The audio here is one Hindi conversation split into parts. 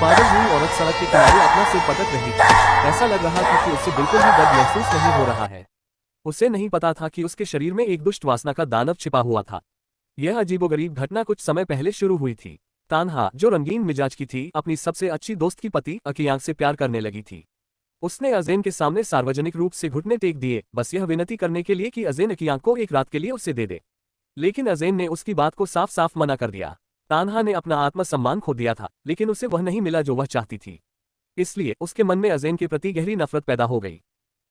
पागल हुई औरत सड़क के किनारे अपना सिर पटक रही थी। ऐसा लग रहा था कि उससे बिल्कुल भी दर्द महसूस नहीं हो रहा है। उसे नहीं पता था कि उसके शरीर में एक दुष्ट वासना का दानव छिपा हुआ था। यह अजीबोगरीब घटना कुछ समय पहले शुरू हुई थी। तान्हा, जो रंगीन मिजाज की थी, अपनी सबसे अच्छी दोस्त की पति अकियांग से प्यार करने लगी थी। उसने अज़ेन के सामने सार्वजनिक रूप से घुटने टेक दिए, बस यह विनती करने के लिए कि अज़ेन अकियांग को एक रात के लिए उसे दे दे। लेकिन अज़ेन ने उसकी बात को साफ साफ मना कर दिया। तान्हा ने अपना आत्मसम्मान खो दिया था, लेकिन उसे वह नहीं मिला जो वह चाहती थी। इसलिए उसके मन में अज़ेन के प्रति गहरी नफरत पैदा हो गई।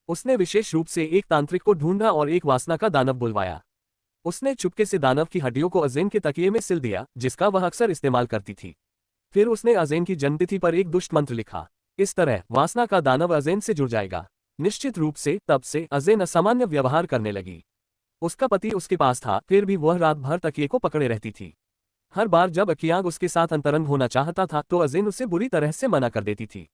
उसने विशेष रूप से एक तांत्रिक को ढूंढा और एक वासना का दानव बुलवाया। उसने चुपके से दानव की हड्डियों को अज़ेन के तकिए में सिल दिया, जिसका वह अक्सर इस्तेमाल करती थी। फिर उसने अज़ेन की जन्मतिथि पर एक दुष्ट मंत्र लिखा। इस तरह वासना का दानव अज़ेन से जुड़ जाएगा। निश्चित रूप से तब से अज़ेन असामान्य व्यवहार करने लगी। उसका पति उसके पास था, फिर भी वह रात भर तकिए को पकड़े रहती थी। हर बार जब अकियांग उसके साथ अंतरंग होना चाहता था तो अज़ेन उसे बुरी तरह से मना कर देती थी।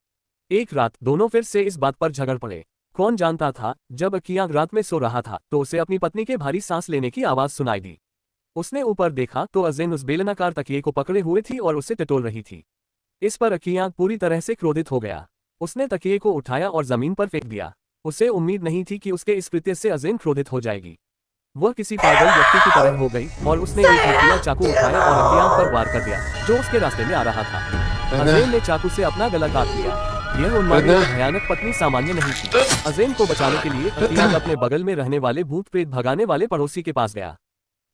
एक रात दोनों फिर से इस बात पर झगड़ पड़े। कौन जानता था, जब अकियांग रात में सो रहा था तो उसे अपनी पत्नी के भारी सांस लेने की आवाज सुनाई दी। उसने ऊपर देखा तो अज़ेन उस बेलनाकार तकिए को पकड़े हुए थी और उसे टटोल रही थी। इस पर अकियांग पूरी तरह से क्रोधित हो गया। उसने तकिए को उठाया और जमीन पर फेंक दिया। उसे उम्मीद नहीं थी कि उसके इस कृत्य से अज़ेन क्रोधित हो जाएगी। वह किसी पागल व्यक्ति की तरह हो गई और उसने एक नुकीला चाकू उठाया और अकियांग पर वार कर दिया, जो उसके रास्ते में आ रहा था। अज़ेन ने चाकू से अपना गला काट लिया। यह उन्मादी और भयानक पत्नी सामान्य नहीं थी। अज़ेन को बचाने के लिए अकियांग अपने बगल में रहने वाले भूत प्रेत भगाने वाले पड़ोसी के पास गया।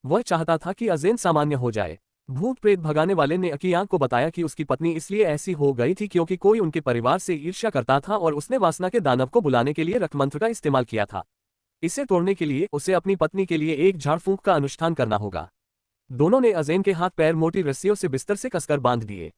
वह चाहता था कि अज़ेन सामान्य हो जाए। भूत प्रेत भगाने वाले ने अकियांग को बताया कि उसकी पत्नी इसलिए ऐसी हो गई थी क्योंकि कोई उनके परिवार से ईर्ष्या करता था और उसने वासना के दानव को बुलाने के लिए रक्तमंत्र का इस्तेमाल किया था। इसे तोड़ने के लिए उसे अपनी पत्नी के लिए एक झाड़ फूंक का अनुष्ठान करना होगा। दोनों ने अज़ेन के हाथ पैर मोटी रस्सियों से बिस्तर से कसकर बांध दिए।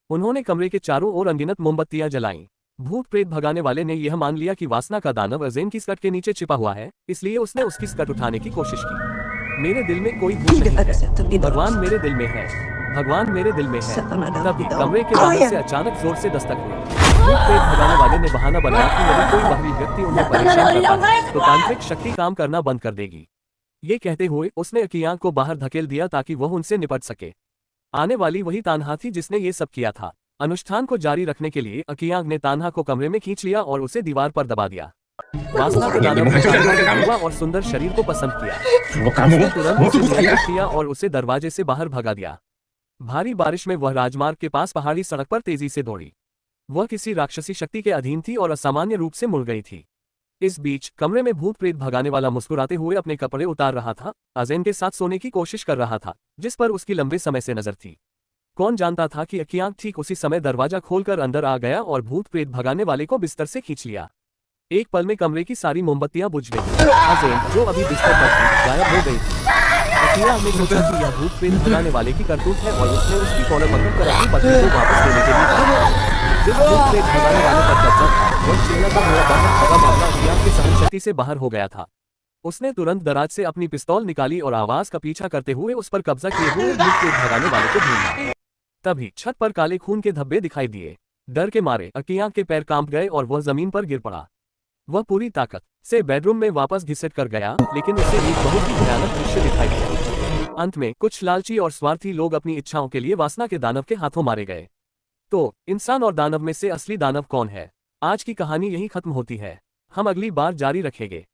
उन्होंने कमरे के चारों ओर अनगिनत मोमबत्तियां जलाईं। भूत प्रेत भगाने वाले ने यह मान लिया कि वासना का दानव अज़ेन की स्कर्ट के नीचे छिपा हुआ है, इसलिए उसने उसकी स्कर्ट उठाने की कोशिश की। मेरे दिल में कोई भूत नहीं है, भगवान मेरे दिल में है, भगवान मेरे दिल में है। तभी कमरे के बाहर से अचानक जोर से दस्तक हुई। भूत प्रेत भगाने वाले ने बहाना बनाया कि यदि कोई बाहरी व्यक्ति उन्हें परेशान करता है तो तांत्रिक शक्ति काम करना बंद कर देगी। ये कहते हुए उसने अकियांग को बाहर धकेल दिया ताकि वह उनसे निपट सके। आने वाली वही तान्हा थी जिसने ये सब किया था। अनुष्ठान को जारी रखने के लिए अकियांग ने तान्हा को कमरे में खींच लिया और उसे दीवार पर दबा दिया। वासना के दानव ने तान्हा के युवा और सुंदर शरीर को पसंद किया। उसने तुरंत उसे नियंत्रित किया और उसे दरवाजे से बाहर भगा दिया। भारी बारिश में वह राजमार्ग के पास पहाड़ी सड़क पर तेजी से दौड़ी। वह किसी राक्षसी शक्ति के अधीन थी और असामान्य रूप से मुड़ गई थी। इस बीच कमरे में भूत प्रेत भगाने वाला मुस्कुराते हुए अपने कपड़े उतार रहा था, अज़ेन के साथ सोने की कोशिश कर रहा था, जिस पर उसकी लंबे समय से नजर थी। कौन जानता था कि अकियांग ठीक उसी समय दरवाजा खोलकर अंदर आ गया और भूत प्रेत भगाने वाले को बिस्तर से खींच लिया। एक पल में कमरे की सारी मोमबत्तियां बुझ गईं। अज़ेन, जो अभी बिस्तर पर थी, गायब हो गई थी। अकियांग ने सोचा कि यह भूत प्रेत भगाने वाले की करतूत है और उसने उसकी कॉलर पकड़कर अपनी पत्नी को वापस लेने के लिए कहा। जिस भूत प्रेत भगाने वाले पर कब्जा था, वह चिल्लाता हुआ बाहर भागा। मामला अकियांग की सहनशक्ति से बाहर हो गया था। उसने तुरंत दराज से अपनी पिस्तौल निकाली और आवाज का पीछा करते हुए उस पर कब्जा किए हुए भूत प्रेत भगाने वाले को ढूंढा। तभी छत पर काले खून के धब्बे दिखाई दिए। डर के मारे अकियांग के पैर कांप गए और वह जमीन पर गिर पड़ा। वह पूरी ताकत से बेडरूम में वापस घिसट कर गया, लेकिन उसे एक बहुत ही भयानक दृश्य दिखाई दिया। अंत में कुछ लालची और स्वार्थी लोग अपनी इच्छाओं के लिए वासना के दानव के हाथों मारे गए। तो इंसान और दानव में से असली दानव कौन है? आज की कहानी यही खत्म होती है। हम अगली बार जारी रखेंगे।